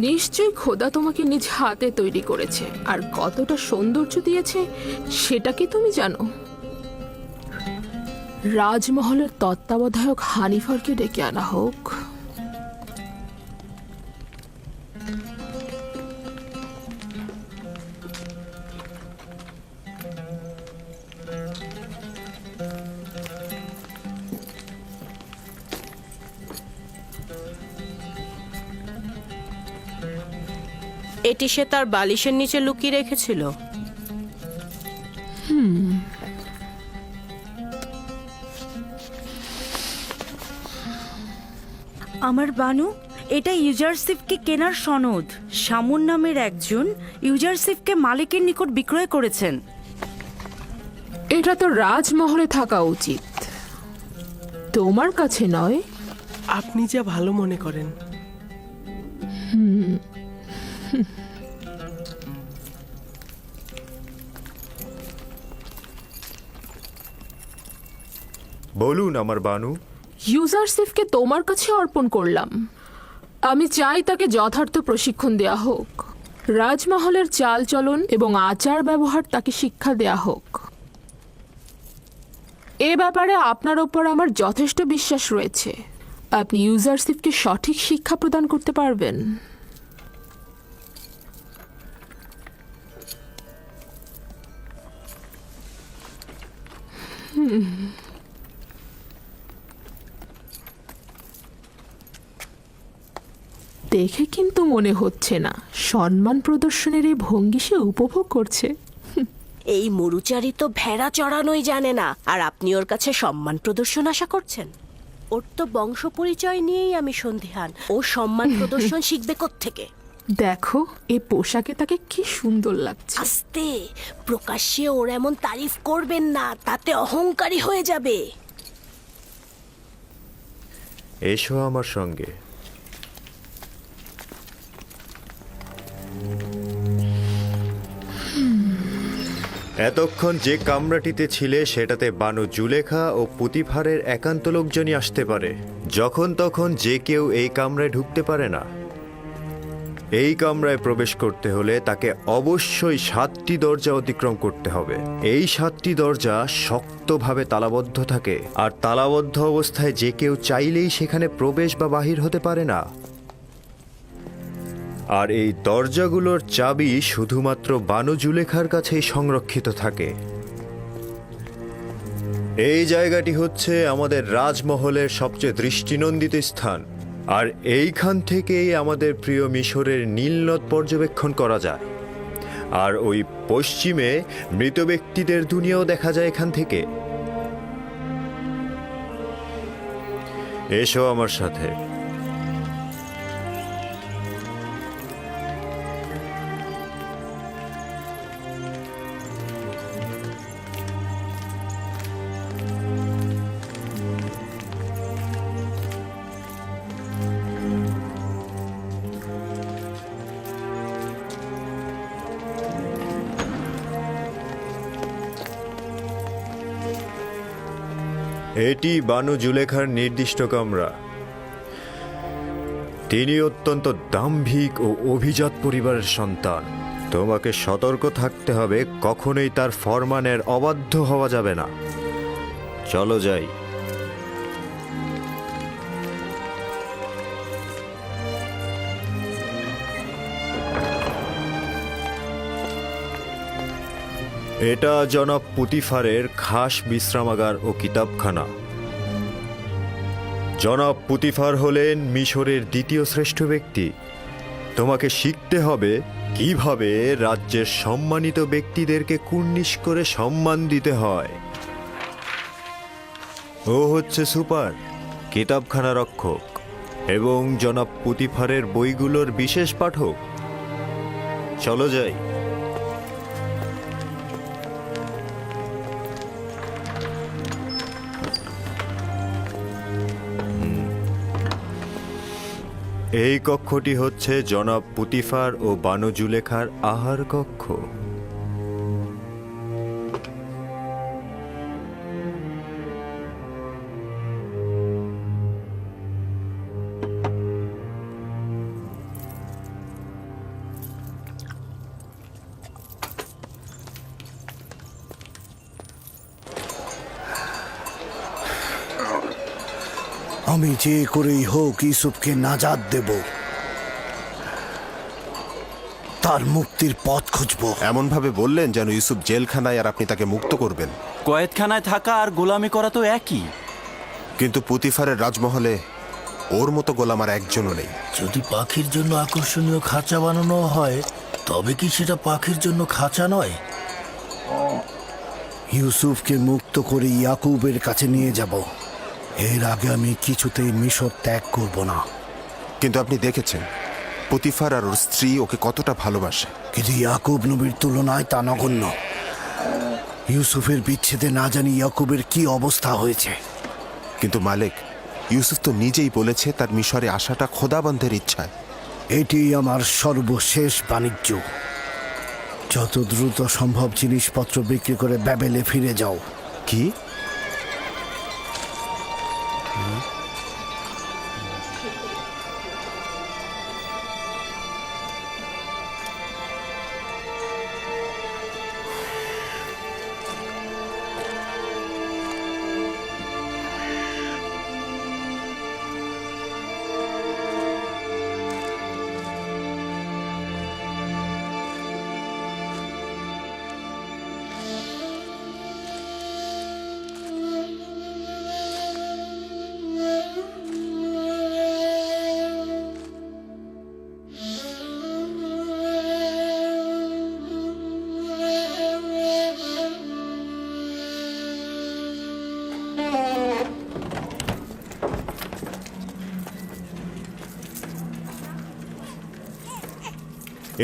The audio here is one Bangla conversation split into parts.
নিশ্চয়ই খোদা তোমাকে নিজ হাতে তৈরি করেছে, আর কতটা সৌন্দর্য দিয়েছে সেটা কি তুমি জানো? রাজমহলের তত্ত্বাবধায়ক হানিফারকে ডেকে আনা হোক। এটি সে তার বালিশের নিচে লুকিয়ে রেখেছিল। আমার বানু, এটা ইউজারশিপকে কেনার সনদ। শামুন নামের একজন ইউজারশিপকে মালিকের নিকট বিক্রয় করেছেন। এটা তো রাজমহলে থাকা উচিত, তোমার কাছে নয়। আপনি যা ভালো মনে করেন। বলুন আমার বানু। ইউজারশিপকে তোমার কাছে অর্পণ করলাম। আমি চাই তাকে যথার্থ প্রশিক্ষণ দেয়া হোক। রাজমহলের চালচলন এবং আচার ব্যবহার তাকে শিক্ষা দেয়া হোক। এ ব্যাপারে আপনার ওপর আমার যথেষ্ট বিশ্বাস রয়েছে। আপনি ইউজারশিপকে সঠিক শিক্ষা প্রদান করতে পারবেন। দেখে কিন্তু মনে হচ্ছে না সম্মান প্রদর্শনের এই ভঙ্গি সে উপভোগ করছে। এই মরুচারি তো ভেড়া চড়ানোই জানে না, আর আপনি ওর কাছে সম্মান প্রদর্শন আশা করছেন? ওর তো বংশ পরিচয় নিয়েই আমি সন্দিহান। ও সম্মান প্রদর্শন শিখবে কোত্থেকে? দেখো এই পোশাকে তাকে কি সুন্দর লাগছে। আস্তে, প্রকাশ্যে ওর এমন তারিফ করবেন না, তাতে অহংকারী হয়ে যাবে। এসো আমার সঙ্গে। এতক্ষণ যে কামরাটিতে ছিলে সেটাতে বানু জুলেখা ও পুতিফারের একান্ত লোকজনই আসতে পারে। যখন তখন যে কেউ এই কামরায় ঢুকতে পারে না। এই কামরায় প্রবেশ করতে হলে তাকে অবশ্যই 7টি দরজা অতিক্রম করতে হবে। এই 7টি দরজা শক্তভাবে তালাবদ্ধ থাকে, আর তালাবদ্ধ অবস্থায় যে কেউ চাইলেই সেখানে প্রবেশ বা বাহির হতে পারে না। আর এই দরজাগুলোর চাবি শুধুমাত্র বানু জুলেখার কাছেই সংরক্ষিত থাকে। এই জায়গাটি হচ্ছে আমাদের রাজমহলের সবচেয়ে দৃষ্টিনন্দিত স্থান, আর এইখান থেকেই আমাদের প্রিয় মিশরের নীলনদ পর্যবেক্ষণ করা যায়। আর ওই পশ্চিমে মৃত ব্যক্তিদের দুনিয়াও দেখা যায় এখান থেকে। এসো আমার সাথে। এটি বানু জুলেখার নির্দিষ্ট কামরা। তিনি অত্যন্ত দাম্ভিক ও অভিজাত পরিবারের সন্তান। তোমাকে সতর্ক থাকতে হবে, কখনোই তার ফরমানের অবাধ্য হওয়া যাবে না। চলো যাই। এটা জনাব পুতিফারের খাস বিশ্রামাগার ও কিতাবখানা। জনাব পুতিফার হলেন মিশরের দ্বিতীয় শ্রেষ্ঠ ব্যক্তি। তোমাকে শিখতে হবে কিভাবে রাজ্যের সম্মানিত ব্যক্তিদেরকে কুর্নিশ করে সম্মান দিতে হয়। ও হচ্ছে সুপার, কিতাবখানা রক্ষক এবং জনাব পুতিফারের বইগুলোর বিশেষ পাঠক। চলো যাই। এই কক্ষটি হচ্ছে জনাব পুতিফার ও বানু জুলেখার আহার কক্ষ। আমি যে করেই হোক ইউসুফকে নাজাত দেব, তার মুক্তির পথ খুঁজবো। এমন ভাবে বললেন যেন ইউসুফ জেলখানায় আর আপনি তাকে মুক্ত করবেন। কয়েদখানায় থাকা আর গোলামি করা তো একই। কিন্তু পুতিফারের রাজমহলে ওর মতো গোলাম আর একজনও নেই। যদি পাখির জন্য আকর্ষণীয় খাঁচা বানানো হয়, তবে কি সেটা পাখির জন্য খাঁচা নয়? ইউসুফকে মুক্ত করে ইয়াকুবের কাছে নিয়ে যাব। এর আগে আমি কিছুতেই মিশর ত্যাগ করব না। কিন্তু আপনি দেখেছেন পুতিফার আর ওর স্ত্রী ওকে কতটা ভালোবাসে। কিন্তু ইয়াকুব নবীর তুলনায় তা নগণ্য। ইউসুফের বিচ্ছেদে না জানি ইয়াকুবের কি অবস্থা হয়েছে। কিন্তু মালিক, ইউসুফ তো নিজেই বলেছে তার মিশরে আসাটা খোদাবন্ধের ইচ্ছায়। এটি আমার সর্বশেষ বাণিজ্য। যত দ্রুত সম্ভব জিনিসপত্র বিক্রি করে ব্যাবেলে ফিরে যাও। কি?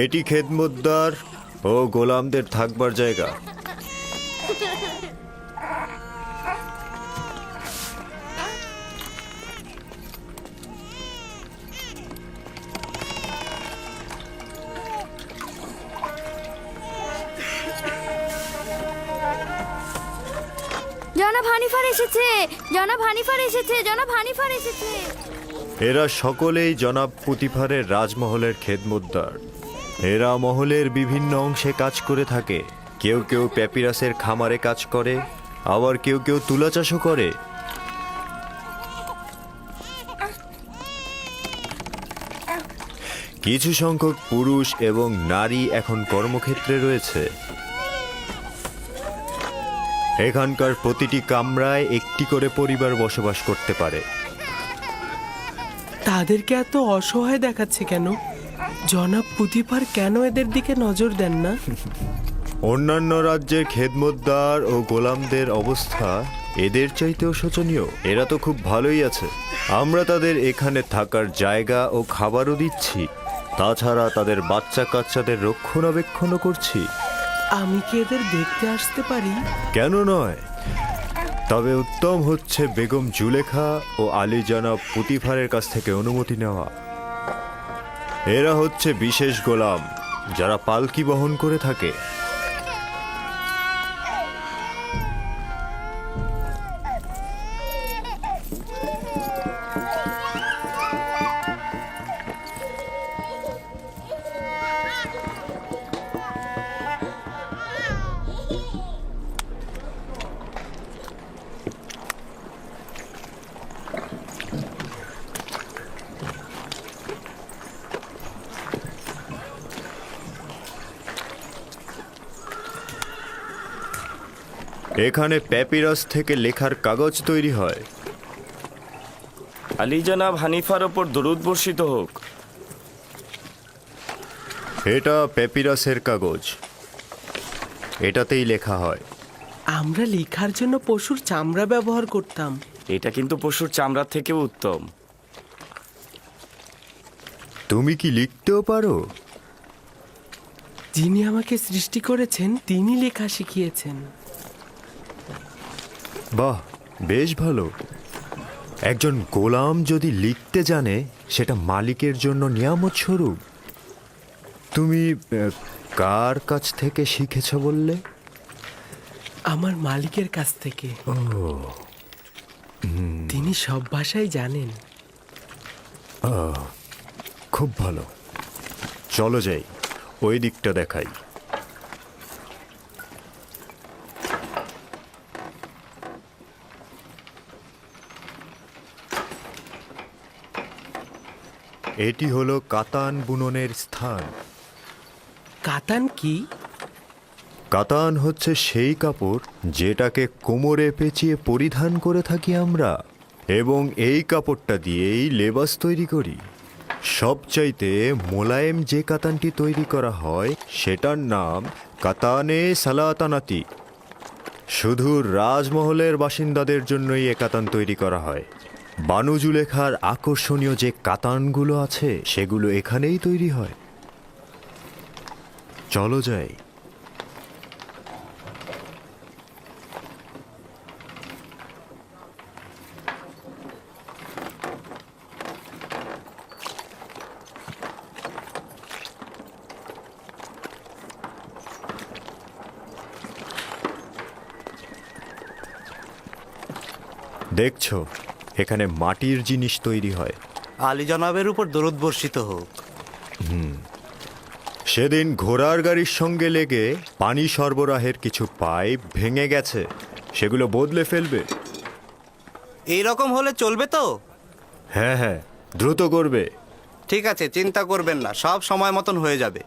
এটি খেদমতদার ও গোলামদের থাকবার জায়গা। জনাব হানিফার এসেছে, জনাব হানিফার এসেছে, জনাব হানিফার এসেছে। এরা সকলেই জনাব পুতিফারের রাজমহলের খেদমতদার। এরা মহলের বিভিন্ন অংশে কাজ করে থাকে। কেউ কেউ প্যাপিরাসের খামারে কাজ করে, আবার কেউ কেউ তুলা চাষও করে। কিছু সংখ্যক পুরুষ এবং নারী এখন কর্মক্ষেত্রে রয়েছে। এখানকার প্রতিটি কামরায় একটি করে পরিবার বসবাস করতে পারে। তাদেরকে এত অসহায় দেখাচ্ছে কেন? জনাব পুতিফার কেন এদের দিকে নজর দেন না? অন্যান্য রাজ্যের খেদমতদার ও গোলামদের অবস্থা এদের চাইতেও শোচনীয়। এরা তো খুব ভালোই আছে। আমরা তাদের এখানে থাকার জায়গা ও খাবারও দিচ্ছি, তাছাড়া তাদের বাচ্চা কাচ্চাদের রক্ষণাবেক্ষণও করছি। আমি কি এদের দেখতে আসতে পারি? কেন নয়? তবে উত্তম হচ্ছে বেগম জুলেখা ও আলী জনাব পুতিফারের কাছ থেকে অনুমতি নেওয়া। এরা হচ্ছে বিশেষ গোলাম যারা পালকি বহন করে থাকে। এখানে প্যাপিরাস থেকে লেখার কাগজ তৈরি হয়। আলী জনাব হানিফার ওপর দরুদ বর্ষিত হোক। এটা প্যাপিরাসের কাগজ, এটাতেই লেখা হয়। আমরা লেখার জন্য পশুর চামড়া ব্যবহার করতাম। এটা কিন্তু পশুর চামড়ার থেকেও উত্তম। তুমি কি লিখতেও পারো? যিনি আমাকে সৃষ্টি করেছেন তিনি লেখা শিখিয়েছেন। বাহ, বেশ ভালো। একজন গোলাম যদি লিখতে জানে সেটা মালিকের জন্য নিয়ামত স্বরূপ। তুমি কার কাছ থেকে শিখেছ বললে? আমার মালিকের কাছ থেকে। তিনি সব ভাষাই জানেন। খুব ভালো, চলো যাই, ওই দিকটা দেখাই। এটি হলো কাতান বুননের স্থান। কাতান কি? কাতান হচ্ছে সেই কাপড় যেটাকে কোমরে পেঁচিয়ে পরিধান করে থাকি আমরা, এবং এই কাপড়টা দিয়েই লেবাস তৈরি করি। সবচাইতে মোলায়েম যে কাতানটি তৈরি করা হয় সেটার নাম কাতানে সালাতানাতি। শুধু রাজমহলের বাসিন্দাদের জন্যই এ কাতান তৈরি করা হয়। বানু জুলেখার আকর্ষণীয় যে কাতানগুলো আছে সেগুলো এখানেই তৈরি হয়। চলো যাই। দেখছো, এখানে মাটির জিনিস তৈরি হয়। আলী জনাবের উপর দরুদ বর্ষিত হোক। সেদিন ঘোড়ার গাড়ির সঙ্গে লেগে পানি সরবরাহের কিছু পাইপ ভেঙে গেছে, সেগুলো বদলে ফেলবে। এই রকম হলে চলবে তো? হ্যাঁ হ্যাঁ, দ্রুত করবে। ঠিক আছে, চিন্তা করবেন না, সব সময় মতন হয়ে যাবে।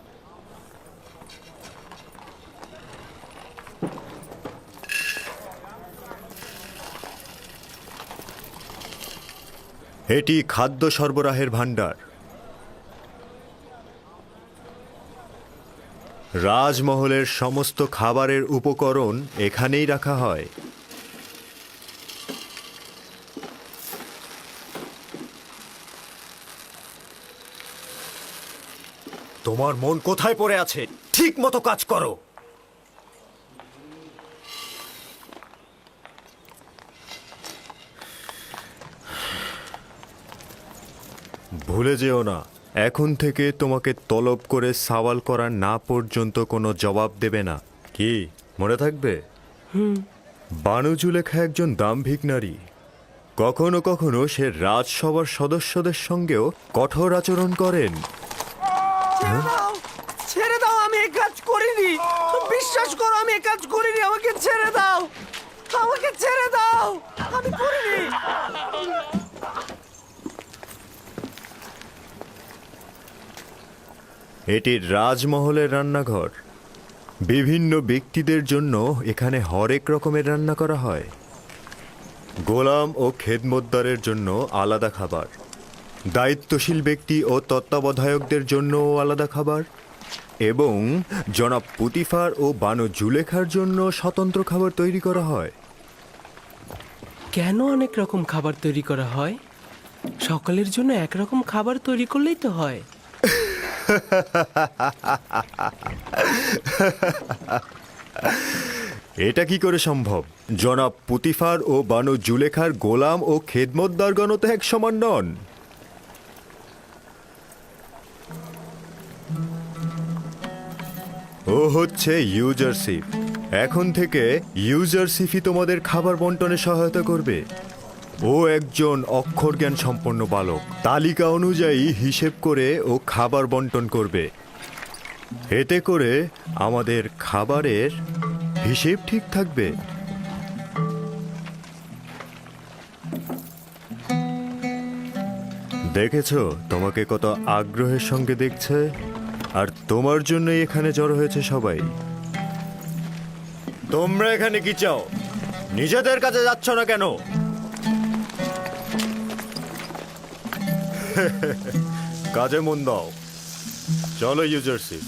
এটি খাদ্য সরবরাহের ভাণ্ডার। রাজমহলের সমস্ত খাবারের উপকরণ এখানেই রাখা হয়। তোমার মন কোথায় পড়ে আছে? ঠিক মতো কাজ করো। ভুলে যেও না, এখন থেকে তোমাকে তলব করে সওয়াল করা না পর্যন্ত কোনো জবাব দেবে না। কি মনে থাকবে? বানু জুলেখা একজন দাম্ভিক নারী। কখনো কখনো সে রাজসভার সদস্যদের সঙ্গেও কঠোর আচরণ করেন। ছেড়ে দাও, আমি এই কাজ করিনি। বিশ্বাস করো, আমি এই কাজ করিনি। আমাকে ছেড়ে দাও, আমাকে ছেড়ে দাও, আমি করিনি। এটি রাজমহলের রান্নাঘর। বিভিন্ন ব্যক্তিদের জন্য এখানে হরেক রকমের রান্না করা হয়। গোলাম ও খেদমতদারের জন্য আলাদা খাবার, দায়িত্বশীল ব্যক্তি ও তত্ত্বাবধায়কদের জন্যও আলাদা খাবার, এবং জনাব পুতিফার ও বানু জুলেখার জন্য স্বতন্ত্র খাবার তৈরি করা হয়। কেন অনেক রকম খাবার তৈরি করা হয়? সকলের জন্য একরকম খাবার তৈরি করলেই তো হয়। এটা কি করে সম্ভব? জনাব পুতিফার ও বানু জুলেখার গোলাম ও খেদমতদারগণ তো এক সমান নন। ও হচ্ছে ইউজারশিপ। এখন থেকে ইউজারশিপই তোমাদের খাবার বন্টনে সহায়তা করবে। ও একজন অক্ষর জ্ঞান সম্পন্ন বালক, তালিকা অনুযায়ী হিসেব করে ও খাবার বন্টন করবে। এতে করে আমাদের খাবারের হিসেব ঠিক থাকবে। দেখেছো তোমাকে কত আগ্রহের সঙ্গে দেখছে, আর তোমার জন্যই এখানে জড়ো হয়েছে সবাই। তোমরা এখানে কি চাও? নিজেদের কাছে যাচ্ছ না কেন? কাজে মন দাও। চলো ইউজারশিপ।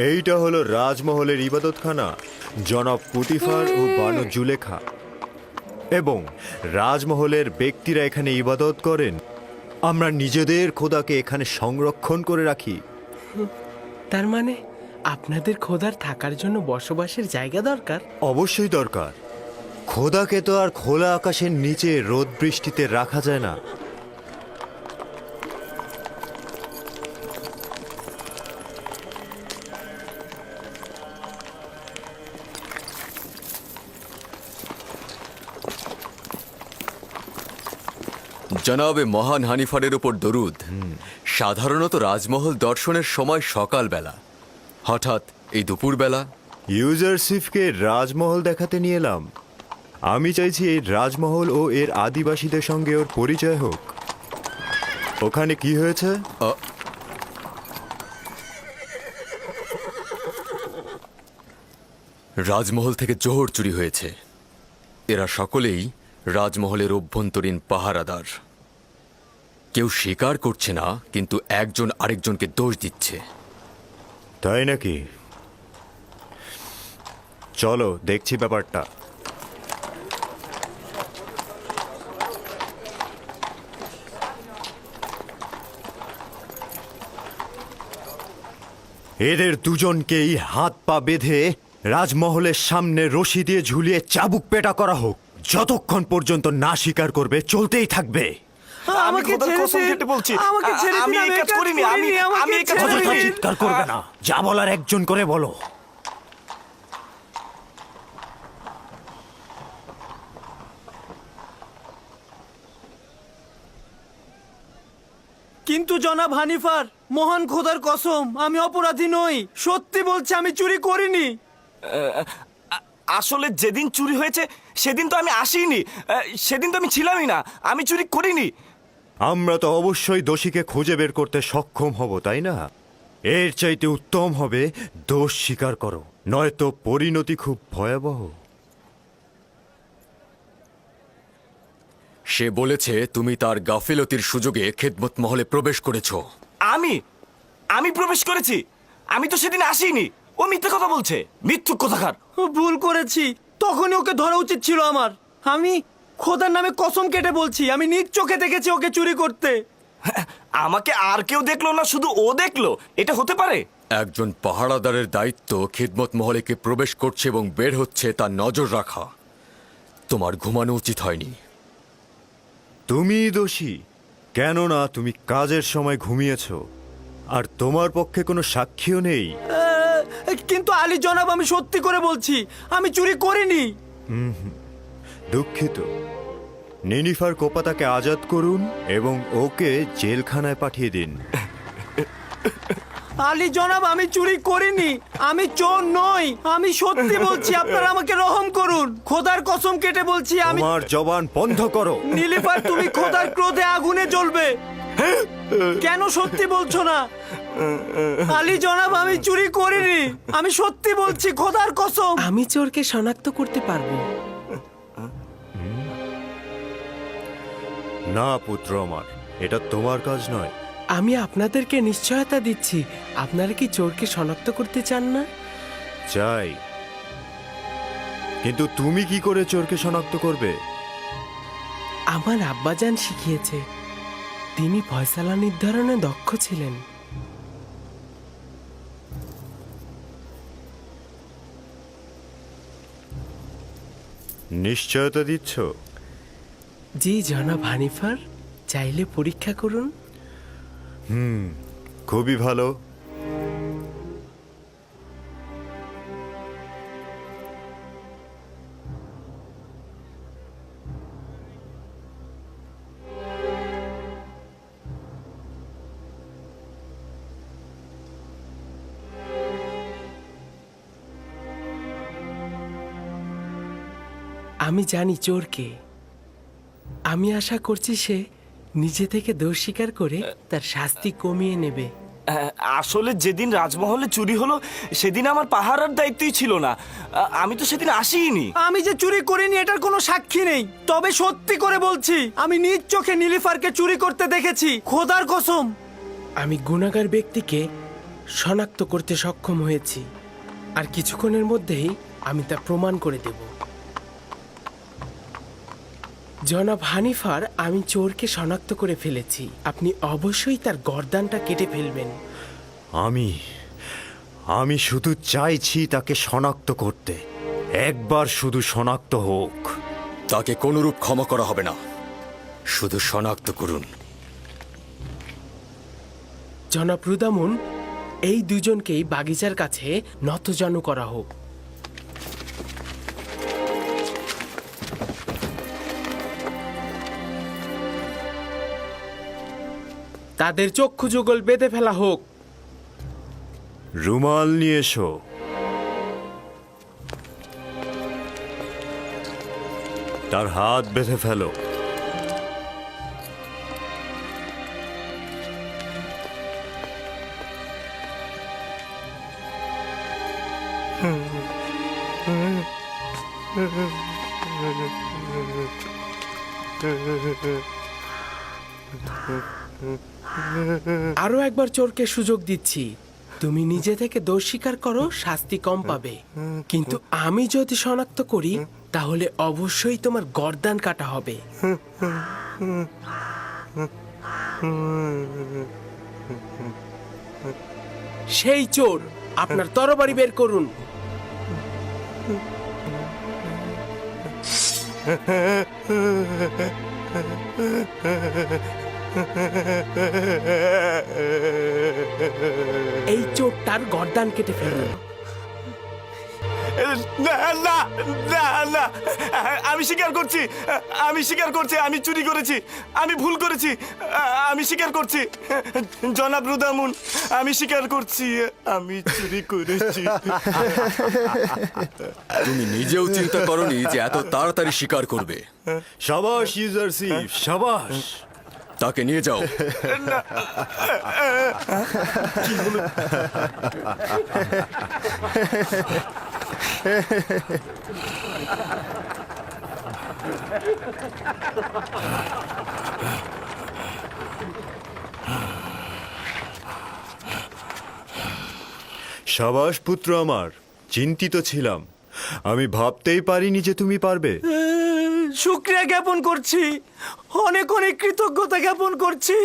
এইটা হলো রাজমহলের ইবাদতখানা। জনাব পুতিফার ও বানু জুলেখা এবং রাজমহলের ব্যক্তিরা এখানে ইবাদত করেন। আমরা নিজেদের খোদাকে এখানে সংরক্ষণ করে রাখি। তার মানে আপনাদের খোদার থাকার জন্য বসবাসের জায়গা দরকার? অবশ্যই দরকার। খোদাকে তো আর খোলা আকাশের নিচে রোদ বৃষ্টিতে রাখা যায় না। জনাবে মহান হানিফারের উপর দরুদ। সাধারণত রাজমহল দর্শনের সময় সকালবেলা, হঠাৎ এই দুপুরবেলা। ইউজারসিফকে রাজমহল দেখাতে নিয়ে এলাম। আমি চাইছি এই রাজমহল ও এর আদিবাসীদের সঙ্গে ওর পরিচয় হোক। ওখানে কি হয়েছে? রাজমহল থেকে জোহর চুরি হয়েছে। এরা সকলেই রাজমহলের অভ্যন্তরীণ পাহারাদার। কেউ স্বীকার করছে না, কিন্তু একজন আরেকজনকে দোষ দিচ্ছে। তাই নাকি? চলো দেখছি ব্যাপারটা। এদের দুজনকেই হাত পা বেঁধে রাজমহলের সামনে রশি দিয়ে ঝুলিয়ে চাবুক পেটা করা হোক। যতক্ষণ পর্যন্ত না স্বীকার করবে চলতেই থাকবে। আমাকে ছেড়ে দিন, আমাকে ছেড়ে দিন, আমি এই কাজ করিনি, আমাকে ছেড়ে অযথা দিন। চিৎকার করবে না, যা বলার একজন করে বলো। কিন্তু জনাব হানিফার, মহান খোদার কসম, আমি অপরাধী নই। সত্যি বলছি, আমি চুরি করিনি। আসলে যেদিন চুরি হয়েছে সেদিন তো আমি আসিনি, সেদিন তো আমি ছিলামই না, আমি চুরি করিনি। আমরা তো অবশ্যই দোষীকে খুঁজে বের করতে সক্ষম হব, তাই না? এর চাইতে উত্তম হবে দোষ স্বীকার করো, নয়তো পরিণতি খুব ভয়াবহ। সে বলেছে তুমি তার গাফিলতির সুযোগে খেদমত মহলে প্রবেশ করেছো। আমি প্রবেশ করেছি? আমি তো সেদিন আসিনি। ও মিথ্যে কথা বলছে, মিথ্যুক কথাকার। ভুল করেছি, তখনই ওকে ধরা উচিত ছিল আমার। আমি খোদার নামে কসম কেটে বলছি, আমি নিজ চোখে দেখেছি ওকে চুরি করতে। আমাকে আর কেউ দেখলো না, শুধু ও দেখলো? এটা হতে পারে? একজন পাহারাদারের দায়িত্ব খেদমত মহলে কে প্রবেশ করছে এবং বের হচ্ছে তার নজর রাখা। তোমার ঘুমানো উচিত হয়নি। তুমি দোষী, কেননা তুমি কাজের সময় ঘুমিয়েছ, আর তোমার পক্ষে কোনো সাক্ষীও নেই। কিন্তু আলী জনাব, আমি সত্যি করে বলছি, আমি চুরি করিনি। দুঃখিত। নিনিফার কোপাতাকে আজাদ করুন এবং ওকে জেলখানায় পাঠিয়ে দিন। আলী জনাব, আমি চুরি করিনি, আমি চোর নই, আমি সত্যি বলছি, আপনারা আমাকে রহম করুন। খোদার কসম কেটে বলছি, আমি। তোমার জবান বন্ধ করো। নীলিফার, তুমি খোদার ক্রোধে আগুনে জ্বলবে। কেন সত্যি বলছো না? আলী জনাব, আমি চুরি করিনি, আমি সত্যি বলছি, খোদার কসম। আমি চোরকে শনাক্ত করতে পারবো। না পুত্র আমার, এটা তোমার কাজ নয়। আমি আপনাদেরকে নিশ্চয়তা দিচ্ছি, আপনারা কি চোরকে শনাক্ত করতে চান না? চাই, কিন্তু তুমি কি করে চোরকে শনাক্ত করবে? আমার আব্বাজান শিখিয়েছে, তিনি ফয়সালা নির্ধারণে দক্ষ ছিলেন। নিশ্চয়তা দিচ্ছ? জি জনাব হানিফার, চাইলে পরীক্ষা করুন। খুবই ভালো। আমি জানি চোরকে। আমি আশা করছি সে নিজে থেকে দোষ স্বীকার করে তার শাস্তি কমিয়ে নেবে। আসলে যেদিন রাজমহলে চুরি হলো সেদিন আমার পাহারার দায়িত্বই ছিল না, আমি তো সেদিন আসিনি। আমি যে চুরি করিনি এটার কোনো সাক্ষী নেই, তবে সত্যি করে বলছি, আমি নিজ চোখে নীলিফারকে চুরি করতে দেখেছি, খোদার কসম। আমি গুনাহগার ব্যক্তিকে শনাক্ত করতে সক্ষম হয়েছি, আর কিছুক্ষণের মধ্যেই আমি তা প্রমাণ করে দেব। জনাব হানিফার, আমি চোরকে শনাক্ত করে ফেলেছি। আপনি অবশ্যই তার গর্দানটা কেটে ফেলবেন। আমি শুধু চাইছি তাকে শনাক্ত করতে। একবার শুধু শনাক্ত হোক। তাকে কোনরূপ ক্ষমা করা হবে না, শুধু শনাক্ত করুন। জনাব রুদামুন, এই দুজনকেই বাগিচার কাছে নতজানু করা হোক। তাদের চক্ষু যুগল বেঁধে ফেলা হোক। রুমাল নিয়ে এসো। তার হাত বেঁধে ফেলো। আরো একবার চোরকে সুযোগ দিচ্ছি, তুমি নিজে থেকে দোষ স্বীকার করো, শাস্তি কম পাবে। কিন্তু আমি যদি শনাক্ত করি তাহলে অবশ্যই তোমার গর্দান কাটা হবে। সেই চোর, আপনার তরবারি বের করুন। এই চোরটার গর্দান কেটে ফেলুন। না না না না, আমি স্বীকার করছি, আমি স্বীকার করছি, আমি চুরি করেছি, আমি ভুল করেছি, আমি স্বীকার করছি। জনাব রুদামুন, আমি স্বীকার করছি, আমি চুরি করেছি। তুমি নিজেও চিন্তা করনি যে এত তাড়াতাড়ি স্বীকার করবে। সাবাস ইউজারশিপ, সাবাস। তাকে নিয়ে যাও। সাবাস পুত্র আমার, চিন্তিত ছিলাম। আমি ভাবতেই পারিনি যে তুমি পারবে। শুক্রিয়া জ্ঞাপন করছি, অনেক অনেক কৃতজ্ঞতা জ্ঞাপন করছি।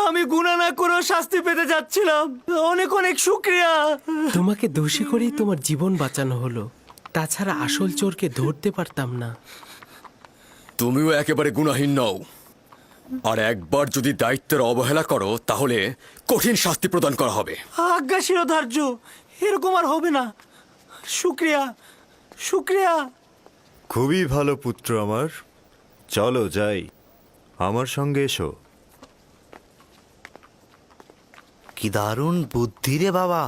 আমি গুনাহ না করেও শাস্তি পেতে যাচ্ছিলাম। অনেক অনেক শুক্রিয়া। তোমাকে দোষী করেই তোমার জীবন বাঁচানো হলো, তাছাড়া আসল চোরকে ধরতে পারতাম না। তুমিও একেবারে গুনাহীন নও, আর একবার যদি দায়িত্বের অবহেলা করো তাহলে কঠিন শাস্তি প্রদান করা হবে। আজ্ঞা শিরোধার্য, এরকম আর হবে না। শুক্রিয়া, শুক্রিয়া। খুবই ভালো পুত্র আমার, চলো যাই, আমার সঙ্গে এসো। কি দারুণ বুদ্ধি রে বাবা!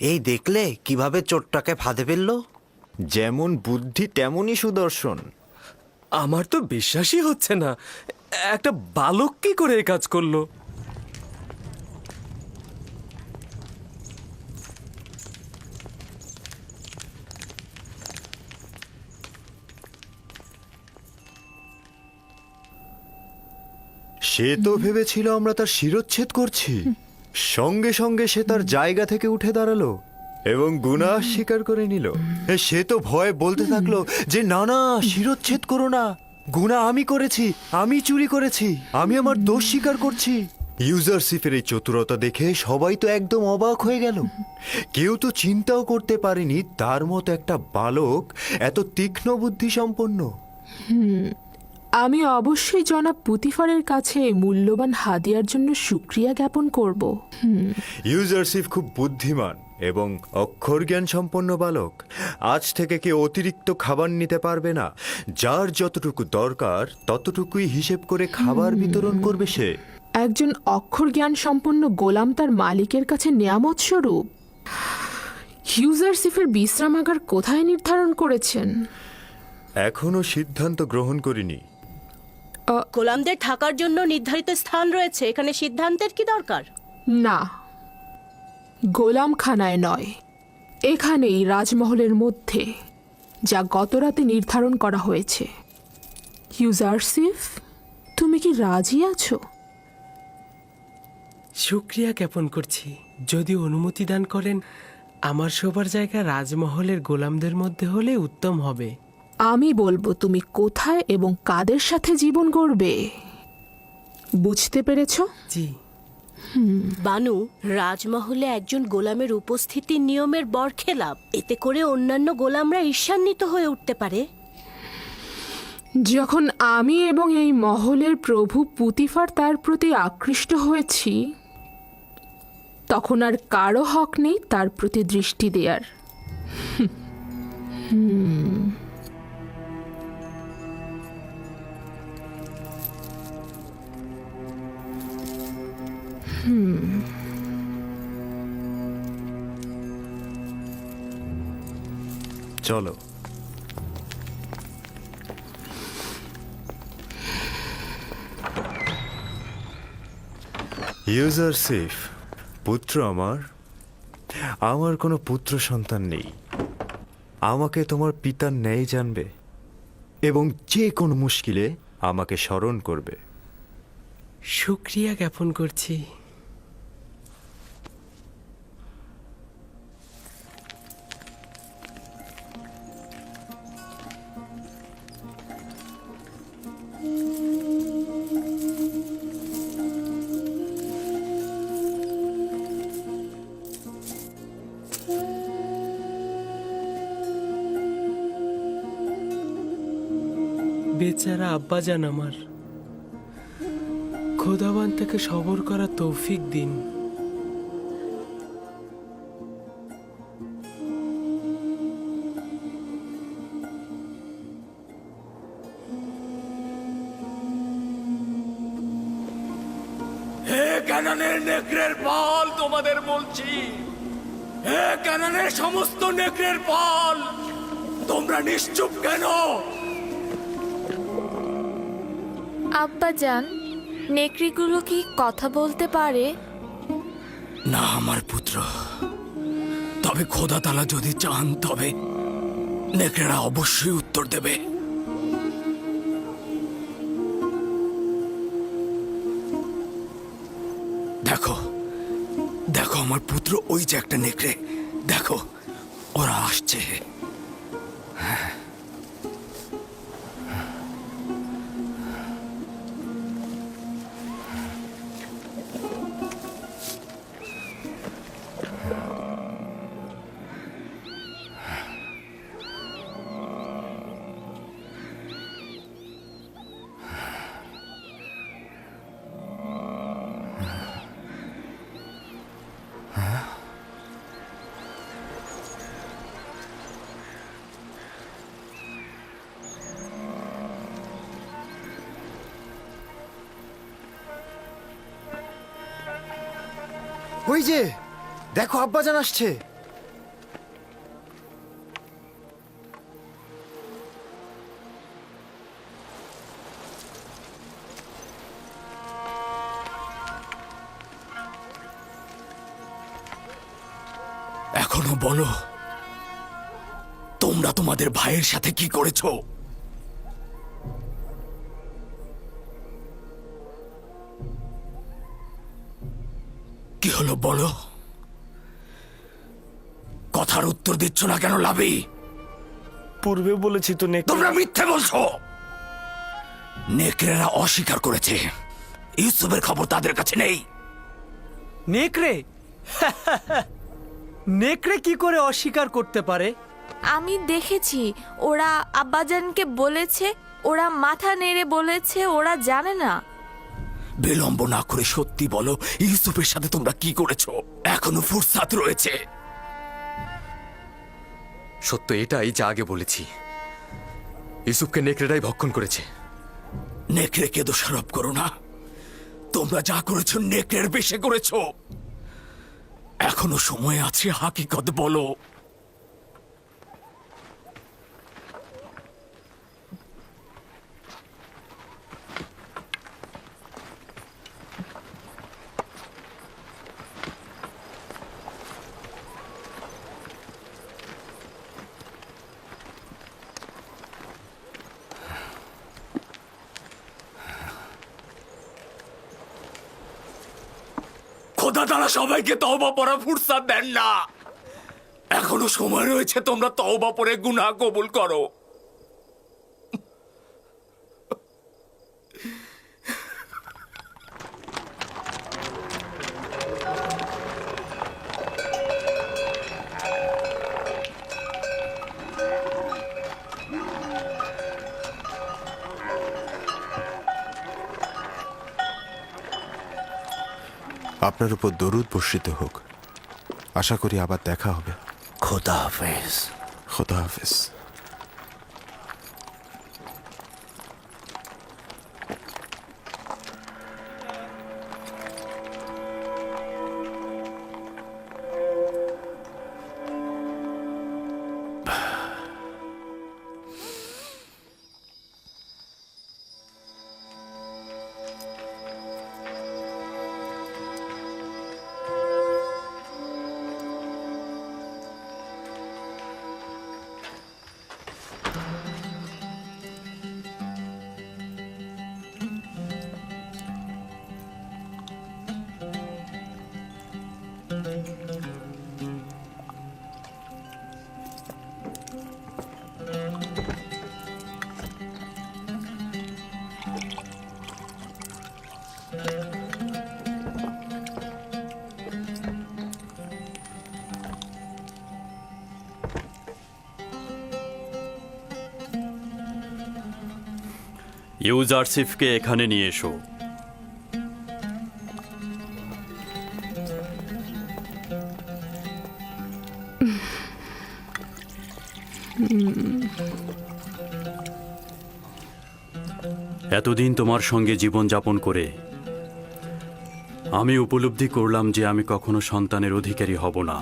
এই দেখলে কিভাবে চোরটাকে ফাঁদে ফেললো? যেমন বুদ্ধি তেমনই সুদর্শন। আমার তো বিশ্বাসই হচ্ছে না, একটা বালক কি করে এই কাজ করলো। সে তো ভেবেছিল আমরা তার শিরচ্ছেদ করছি, সঙ্গে সঙ্গে সে তার জায়গা থেকে উঠে দাঁড়ালো এবং গুনাহ স্বীকার করে নিল। সে তো ভয়ে বলতে থাকলো যে না না, শিরচ্ছেদ করো না, গুনাহ আমি করেছি, আমি চুরি করেছি, আমি আমার দোষ স্বীকার করছি। ইউজারশিপের এই চতুরতা দেখে সবাই তো একদম অবাক হয়ে গেল। কেউ তো চিন্তাও করতে পারেনি তার মতো একটা বালক এত তীক্ষ্ণ বুদ্ধি সম্পন্ন। আমি অবশ্যই জনাব পুতিফারের কাছে মূল্যবান হাদিয়ার জন্য শুক্রিয়া জ্ঞাপন করব। ইউজারশিপ খুব বুদ্ধিমান এবং অক্ষর জ্ঞান সম্পন্ন বালক। আজ থেকে কেউ অতিরিক্ত খাবার নিতে পারবে না। যার যতটুকু দরকার ততটুকুই হিসেব করে খাবার বিতরণ করবে সে। একজন অক্ষর জ্ঞান সম্পন্ন গোলাম তার মালিকের কাছে নেয়ামত স্বরূপ। ইউজারশিপের বিশ্রামাগার কোথায় নির্ধারণ করেছেন? এখনো সিদ্ধান্ত গ্রহণ করিনি। গোলামদের থাকার জন্য নির্ধারিত স্থান রয়েছে, এখানে সিদ্ধান্তের কি দরকার? না, গোলামখানায় নয়, এখানেই রাজমহলের মধ্যে, যা গতরাতে নির্ধারণ করা হয়েছে। ইউজারশিপ, তুমি কি রাজি আছো? শুক্রিয়া জ্ঞাপন করছি। যদি অনুমতি দান করেন, আমার শোবার জায়গা রাজমহলের গোলামদের মধ্যে হলে উত্তম হবে। আমি বলবো তুমি কোথায় এবং কাদের সাথে জীবন গড়বে। বুঝতে পেরেছ? জি। বানু, রাজমহলে একজন গোলামের উপস্থিতি নিয়মের বরখেলাপ। এতে করে অন্যান্য গোলামরা ঈর্ষান্বিত হয়ে উঠতে পারে। যখন আমি এবং এই মহলের প্রভু পুতিফার তার প্রতি আকৃষ্ট হয়েছি, তখন আর কারো হক নেই তার প্রতি দৃষ্টি দেয়ার। চলো। ইউজারসিফ, পুত্র আমার কোনো পুত্র সন্তান নেই। আমাকে তোমার পিতার ন্যায় জানবে এবং যে কোনো মুশকিলে আমাকে স্মরণ করবে। শুক্রিয়া জ্ঞাপন করছি। বেচারা আব্বাজান আমার, খোদাবান তাকে সবর করা তৌফিক দিন। হে কানানের নেকড়ের পাল, তোমাদের বলছি, হে কানানের সমস্ত নেকড়ের পাল, তোমরা নিশ্চুপ কেন? আব্বাজান, নেকড়িগুলো কি কথা বলতে পারে? না আমার পুত্র, তবে খোদা তাআলা যদি চান তবে নেকড়েরা অবশ্যই উত্তর দেবে। দেখো দেখো আমার পুত্র, ওই যে একটা নেকড়ে, দেখো ওরা আসছে। ওই যে দেখো, আব্বাজান আসছে। এখনো বলো, তোমরা তোমাদের ভাইয়ের সাথে কি করেছো? কি হলো বলো? কথার উত্তর দিচ্ছ না কেন লাবি? পূর্বে বলেছি তো তোমরা মিথ্যে বলছো। নেকড়েরা অস্বীকার করেছে, ইউসুফের খবর তাদের কাছে নেই। নেকড়ে? নেকড়ে কি করে অস্বীকার করতে পারে? আমি দেখেছি, ওরা আব্বাজানকে বলেছে, ওরা মাথা নেড়ে বলেছে ওরা জানে না। বিলম্ব না করে সত্যি বলো, ইউসুফের সাথে তোমরা কি করেছো? এখনো ফুরসাত রয়েছে। সত্য এটাই যা আগে বলেছি, ইউসুফকে নেকড়েরাই ভক্ষণ করেছে। নেকড়েকে দোষারোপ করো না, তোমরা যা করেছো নেকড়ের বেশে করেছো। এখনো সময় আছে, হাকিকত বলো। খোদা তারা সবাইকে তওবা পড়ার ফুরসাত দেন না। এখনো সময় রয়েছে, তোমরা তওবা পড়ে গুনাহ কবুল করো। আপনার উপর দরুদ বর্ষিত হোক। আশা করি আবার দেখা হবে। খোদা হাফেজ। খোদা হাফেজ। ইউজারসিফকে এখানে নিয়ে এসো। এতদিন তোমার সঙ্গে জীবনযাপন করে আমি উপলব্ধি করলাম যে আমি কখনো সন্তানের অধিকারী হব না।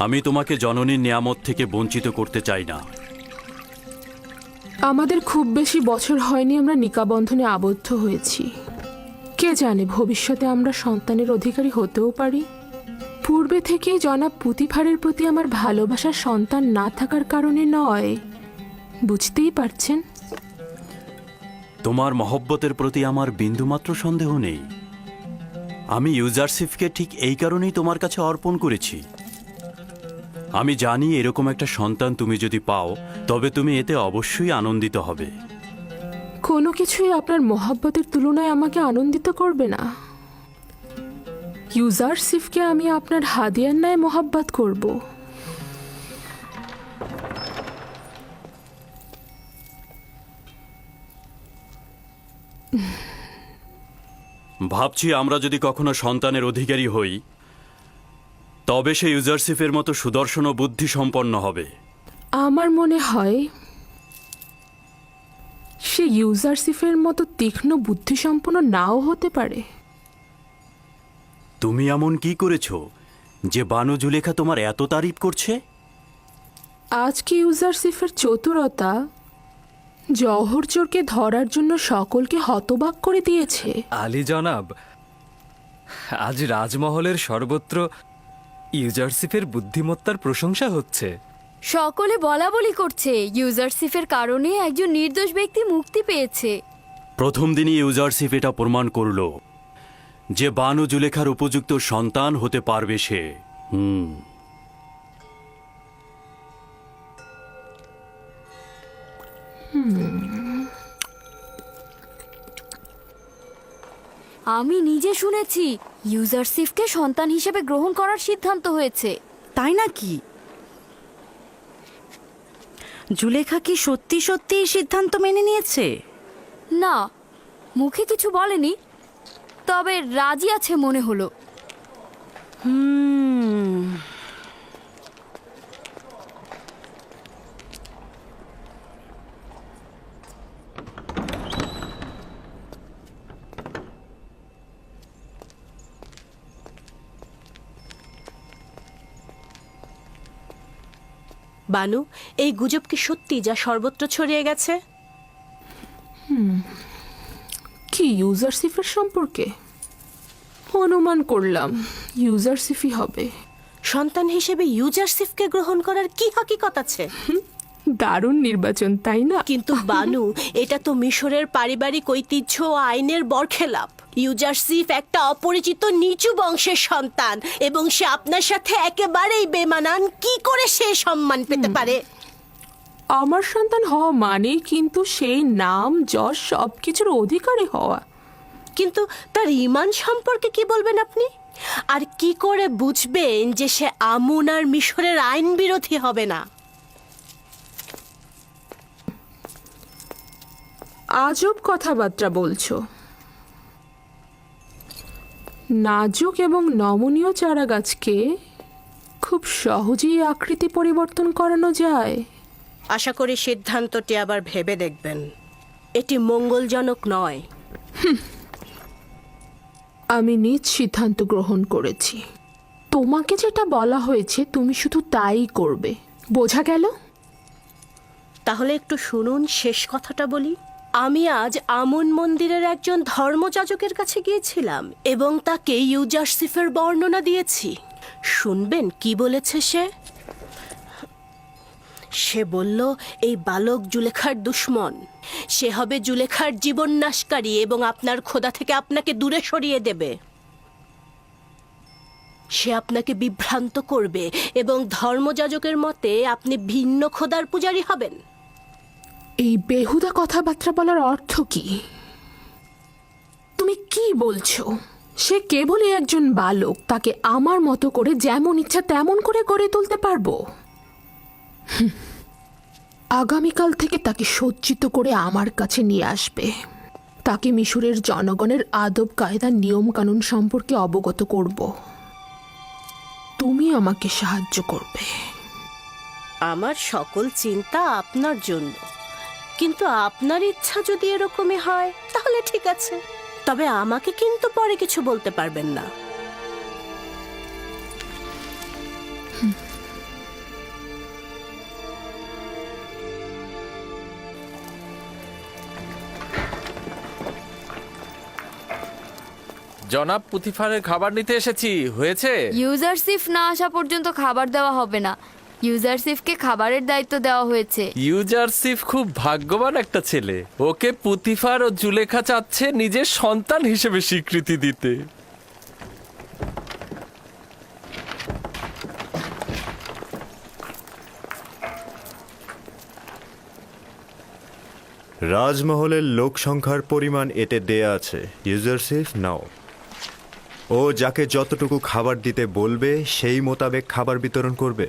আমি তোমাকে জননীর নিয়ামত থেকে বঞ্চিত করতে চাই না। আমাদের খুব বেশি বছর হয়নি আমরা নিকাবন্ধনে আবদ্ধ হয়েছি। কে জানে ভবিষ্যতে আমরা সন্তানের অধিকারী হতেও পারি। পূর্বে থেকেই জনাব পুতিফারের প্রতি আমার ভালোবাসার সন্তান না থাকার কারণে নয়, বুঝতেই পারছেন। তোমার মহব্বতের প্রতি আমার বিন্দুমাত্র সন্দেহ নেই। আমি ইউজারসিফকে ঠিক এই কারণেই তোমার কাছে অর্পণ করেছি। আমি জানি এরকম একটা সন্তান তুমি যদি পাও তবে তুমি এতে অবশ্যই আনন্দিত হবে। কোনো কিছুই আপনার মহব্বতের তুলনায় আমাকে আনন্দিত করবে না। ইউজারসিফকে আমি আপনার হাদিয়ার ন্যায় মহব্বত করব। ভাবছি আমরা যদি কখনো সন্তানের অধিকারী হই তবে সে ইউজারসিফের মতো সুদর্শন ও বুদ্ধি সম্পন্ন হবে। আমার মনে হয় সে ইউজারসিফের মতো তীক্ষ্ণ বুদ্ধিসম্পন্ন নাও হতে পারে। তুমি এমন কি করেছো যে বানু জুলেখা তোমার এত তারিফ করছে? আজকে ইউজারসিফের চতুরতা জওহর চোরকে ধরার জন্য সকলকে হতবাক করে দিয়েছে। আলী জনাব, আজ রাজমহলের সর্বত্র ইউজারসিফের বুদ্ধিমত্তার প্রশংসা হচ্ছে। সকলে বলা বলি করছে ইউজারসিফের কারণে একজন নির্দোষ ব্যক্তি মুক্তি পেয়েছে। প্রথম দিনই ইউজারসিফ এটা প্রমাণ করল যে বানু জুলেখার উপযুক্ত সন্তান হতে পারবে সে। আমি নিজে শুনেছি ইউজারসিফকে সন্তান হিসেবে গ্রহণ করার সিদ্ধান্ত হয়েছে। তাই নাকি? জুলেখা কি সত্যি সত্যি এই সিদ্ধান্ত মেনে নিয়েছে? না, মুখে কিছু বলেনি, তবে রাজি আছে মনে হলো। বানু, এই গুজব কি সত্যি যা সর্বত্র ছড়িয়ে গেছে? কি ইউজারসিফের সম্পর্কে? অনুমান করলাম ইউজারসিফই হবে। সন্তান হিসেবে ইউজারসিফকে গ্রহণ করার কি হাকিকত আছে? দারুণ নির্বাচন, তাই না? কিন্তু বানু, এটা তো মিশরের পারিবারিক ঐতিহ্য ও আইনের বরখেলাপ। ইউজারসিফ একটা অপরিচিত নিচু বংশের সন্তান এবং সে আপনার সাথে একেবারেই বেমানান। কি করে সে সম্মান পেতে পারে? আমার সন্তান হওয়া মানে কিন্তু সেই নাম যশ সবকিছুর অধিকারী হওয়া। কিন্তু তার ঈমান সম্পর্কে কি বলবেন আপনি? আর কি করে বুঝবেন যে সে আমুন আর মিশরের আইন বিরোধী হবে না? আজব কথাবার্তা বলছো। নাজুক এবং নমনীয় চারা গাছকে খুব সহজেই আকৃতি পরিবর্তন করানো যায়। আশা করি সিদ্ধান্তটি আবার ভেবে দেখবেন। এটি মঙ্গলজনক নয়। আমি নিজ সিদ্ধান্ত গ্রহণ করেছি। তোমাকে যেটা বলা হয়েছে তুমি শুধু তাই করবে, বোঝা গেল? তাহলে একটু শুনুন, শেষ কথাটা বলি। আমি আজ আমুন মন্দিরের একজন ধর্মযাজকের কাছে গিয়েছিলাম এবং তাকে ইউজারসিফের বর্ণনা দিয়েছি। শুনবেন কি বলেছে সে? সে বলল এই বালক জুলেখার দুশ্মন। সে হবে জুলেখার জীবন নাশকারী এবং আপনার খোদা থেকে আপনাকে দূরে সরিয়ে দেবে। সে আপনাকে বিভ্রান্ত করবে এবং ধর্মযাজকের মতে আপনি ভিন্ন খোদার পূজারী হবেন। এই বেহুদা কথাবার্তা বলার অর্থ কি? তুমি কি বলছো? সে কেবলই একজন বালক, তাকে আমার মতো করে যেমন ইচ্ছা তেমন করে গড়ে তুলতে পারবো। আগামীকাল থেকে তাকে সজ্জিত করে আমার কাছে নিয়ে আসবে। তাকে মিশরের জনগণের আদব কায়দা নিয়ম কানুন সম্পর্কে অবগত করব। তুমি আমাকে সাহায্য করবে। আমার সকল চিন্তা আপনার জন্য, কিন্তু আপনার ইচ্ছা যদি এরকমই হয় তাহলে ঠিক আছে, তবে আমাকে কিন্তু পরে কিছু বলতে পারবেন না। জনাব পুতিফারের খাবার নিতে এসেছি, হয়েছে? ইউজারসিফ না আসা পর্যন্ত খাবার দেওয়া হবে না। ইউজারসিফকে খাবারের দায়িত্ব দেওয়া হয়েছে। ইউজারসিফ খুব ভাগ্যবান একটা ছেলে। ওকে পুতিফার ও জুলেখা চাচ্ছে নিজের সন্তান হিসেবে স্বীকৃতি দিতে। রাজমহলের লোক সংখ্যার পরিমাণ এতে দেয়া আছে। ইউজারসিফ নাও। ও যাকে যতটুকু খাবার দিতে বলবে সেই মোতাবেক খাবার বিতরণ করবে।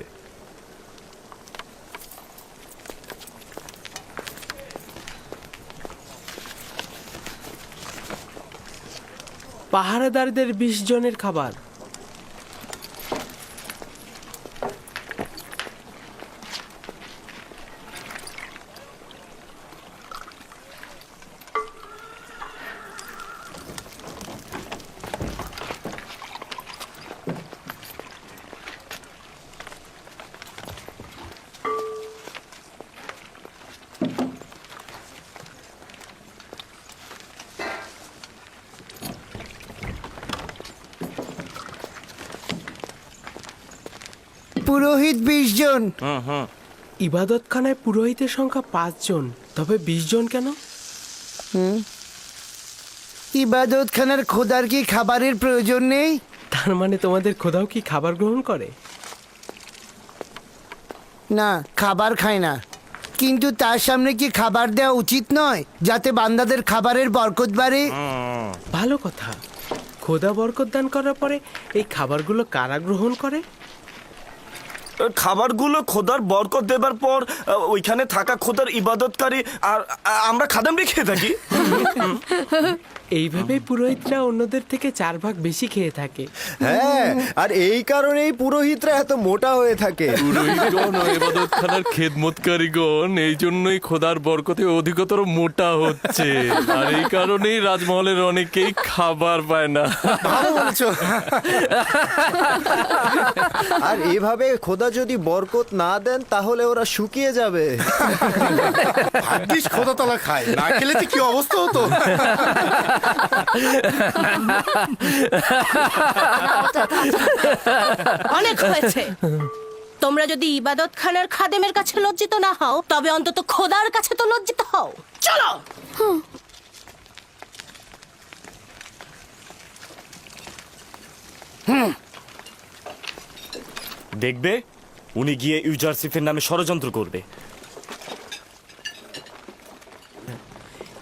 পাহারাদারদের 20 জনের খাবার। পুরোহিত 20 জন। ইবাদতখানায় পুরোহিতের সংখ্যা 5 জন, তবে 20 জন কেন? ইবাদতখানার খোদার কি খাবারের প্রয়োজন নেই? তার মানে তোমাদের খোদাও কি খাবার গ্রহণ করে? না, খাবার খায় না, কিন্তু তার সামনে কি খাবার দেওয়া উচিত নয়, যাতে বান্দাদের খাবারের বরকত বাড়ে? ভালো কথা। খোদা বরকত দান করার পরে এই খাবারগুলো কারা গ্রহণ করে? খাবারগুলো খোদার বরকত দেবার পর ওইখানে থাকা খোদার ইবাদতকারী আর আমরা খাদেমরা খেয়ে থাকি। এইভাবেই পুরোহিতরা অন্যদের থেকে 4 ভাগ বেশি খেয়ে থাকে। হ্যাঁ, আর এই কারণেই পুরোহিতরা এত মোটা হয়ে থাকে। পুরোহিতগণ ও ইবাদতখানার খেদমতকারীগণ এই জন্যই খোদার বরকতে অধিকতর মোটা হচ্ছে, আর এই কারণেই রাজমহলের অনেকেই খাবার পায় না। ভালো বলছো। আর এভাবে খোদা যদি বরকত না দেন তাহলে ওরা শুকিয়ে যাবে। ভাগ্যিস খোদা তালা খায়, না খেলে তো কি অবস্থা হতো। অনেক হয়েছে। তোমরা যদি ইবাদতখানার খাদেমের কাছে লজ্জিত না হও, তবে অন্তত খোদার কাছে তো লজ্জিত হও। চলো। দেখবে উনি গিয়ে ইউজারসিফের নামে ষড়যন্ত্র করবে।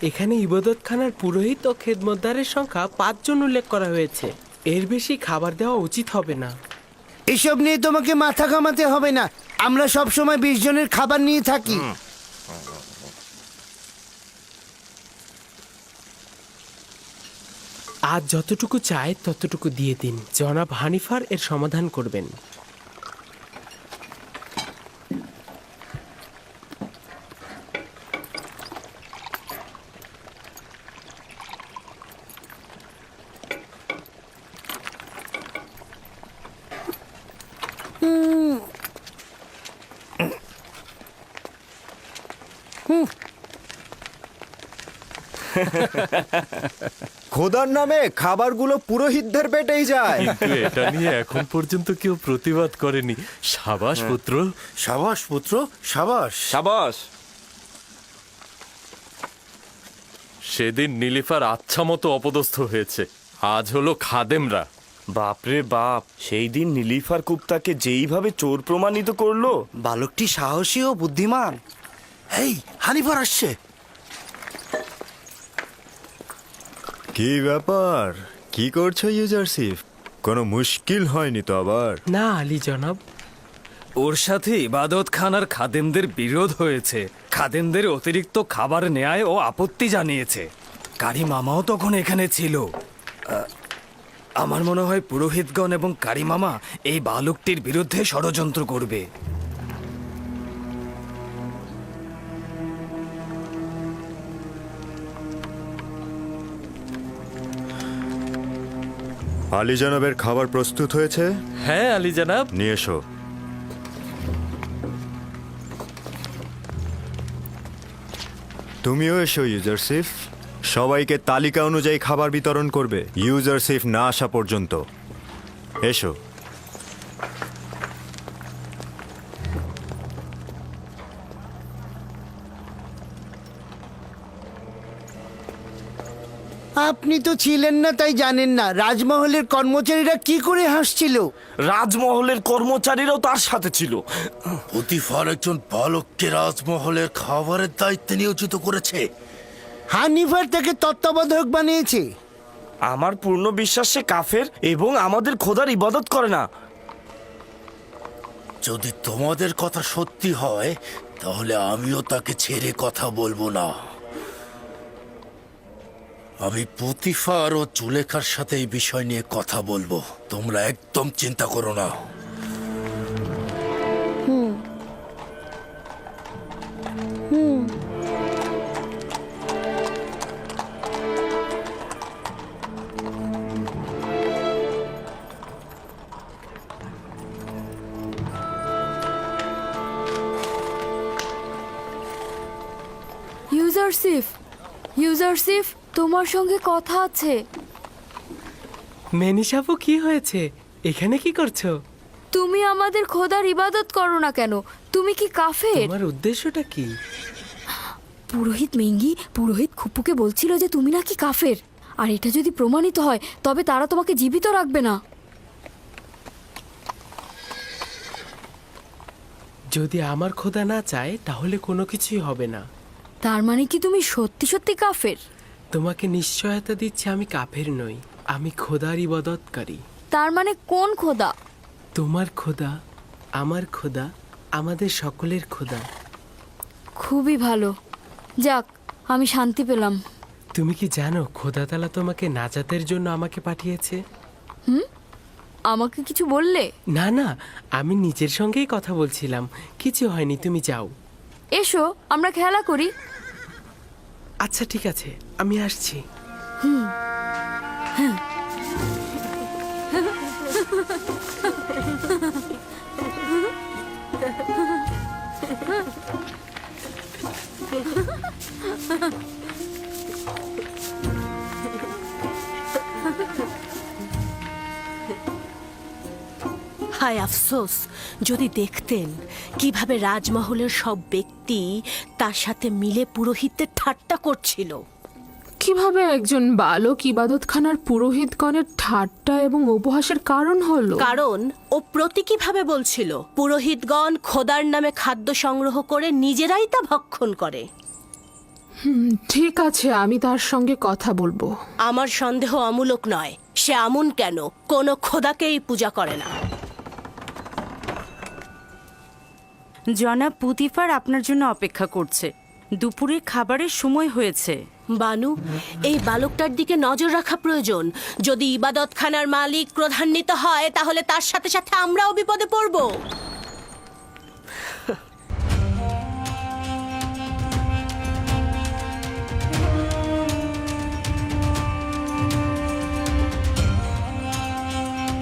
এখানে ইবাদতখানার পুরোহিত ও খেদমতদারের সংখ্যা 5 জন উল্লেখ করা হয়েছে। এর বেশি খাবার দেওয়া উচিত হবে না। এসব নিয়ে তোমাকে মাথা ঘামাতে হবে না, আমরা সব সময় 20 জনের খাবার নিয়ে থাকি। আজ যতটুকু চায় ততটুকু দিয়ে দিন। জনাব হানিফার এর সমাধান করবেন। খোদার নামে খাবারগুলো পুরোহিতদের পেটেই যায়। কিন্তু এটা নিয়ে এখন পর্যন্ত কেউ প্রতিবাদ করেনি। সাবাস পুত্র, সাবাস পুত্র, সাবাস। সাবাস। সেদিন নীলিফার আচ্ছা মতো অপদস্থ হয়েছে, আজ হলো খাদেমরা। বাপরে বাপ, সেই দিন নীলিফার কুপ্তাকে যেইভাবে চোর প্রমাণিত করলো। বালকটি সাহসী ও বুদ্ধিমান। এই হানিফার আসছে। কি ব্যাপার, কি করছো ইউজারসিফ? কোনো মুশকিল হয়নি তো আবার? না আলী জনাব, ওর সাথে ইবাদত খানার খাদেমদের বিরোধ হয়েছে। খাদেমদের অতিরিক্ত খাবার নেয়ায় ও আপত্তি জানিয়েছে। কারি মামাও তখন এখানে ছিল। আমার মনে হয় পুরোহিতগণ এবং কারি মামা এই বালকটির বিরুদ্ধে ষড়যন্ত্র করবে। আলী জনাবের খাবার প্রস্তুত হয়েছে? হ্যাঁ আলী জনাব। নিয়ে এসো। তুমিও এসো ইউজারসিফ। সবাইকে তালিকা অনুযায়ী খাবার বিতরণ করবে ইউজারসিফ না আসা পর্যন্ত। এসো। আপনি তো ছিলেন না, তাই জানেন না রাজমহলের কর্মচারীরা কি করে হাসছিল। রাজমহলের কর্মচারীরাও তার সাথে ছিল। পুতিফার একজন বালককে রাজমহলের খাবারের দায়িত্বে নিয়োজিত করেছে। হানিফার তাকে তত্ত্বাবধায়ক বানিয়েছে। আমার পূর্ণ বিশ্বাস সে কাফের এবং আমাদের খোদার ইবাদত করে না। যদি তোমাদের কথা সত্যি হয় তাহলে আমিও তাকে ছেড়ে কথা বলবো না। আমি পুতিফার ও জুলেখার সাথে এই বিষয় নিয়ে কথা বলবো, তোমরা একদম চিন্তা করো না। ইউজারসিফ, ইউজারসিফ, তোমার সঙ্গে কথা আছে। মেনিসাপু, কি হয়েছে? এখানে কি করছো? তুমি আমাদের খোদার ইবাদত করো না কেন? তুমি কি কাফের? তোমার উদ্দেশ্যটা কি? পুরোহিত মেঙ্গি পুরোহিত খুপুকে বলছিল যে তুমি নাকি কাফের, আর এটা যদি প্রমাণিত হয় তবে তারা তোমাকে জীবিত রাখবে না। যদি আমার খোদা না চায় তাহলে কোনো কিছুই হবে না। তার মানে কি তুমি সত্যি সত্যি কাফের? তোমাকে নিশ্চয়তা দিচ্ছি আমি কাফের নই, আমি খোদার ইবাদতকারী। তার মানে কোন খোদা? তোমার খোদা, আমার খোদা, আমাদের সকলের খোদা। খুবই ভালো, যাক আমি শান্তি পেলাম। তুমি কি জানো খোদা তাআলা তোমাকে নাজাতের জন্য আমাকে পাঠিয়েছে? আমাকে কিছু বললে? না না, আমি নিজের সঙ্গেই কথা বলছিলাম। কিছু হয়নি, তুমি যাও। এসো আমরা খেলা করি। আচ্ছা ঠিক আছে, আমি আসছি। হায় আফসোস, যদি দেখতেন কিভাবে রাজমহলের সব ব্যক্তি তার সাথে মিলে পুরোহিতদের ঠাট্টা করছিল। কিভাবে একজন বালক ইবাদতখানার পুরোহিতগণের ঠাট্টা এবং উপহাসের কারণ হলো? কারণ ও প্রতীকীভাবে বলছিল পুরোহিতগণ খোদার নামে খাদ্য সংগ্রহ করে নিজেরাই তা ভক্ষণ করে। ঠিক আছে, আমি তার সঙ্গে কথা বলবো। আমার সন্দেহ অমূলক নয়। সে আমুন কেন কোনো খোদাকেই পূজা করে না। জনাব পুতিফার আপনার জন্য অপেক্ষা করছে। দুপুরের খাবারের সময় হয়েছে। বানু, এই বালকটার দিকে নজর রাখা প্রয়োজন। যদি ইবাদতখানার মালিক ক্রোধান্বিত হয় তাহলে তার সাথে সাথে আমরাও বিপদে পড়ব।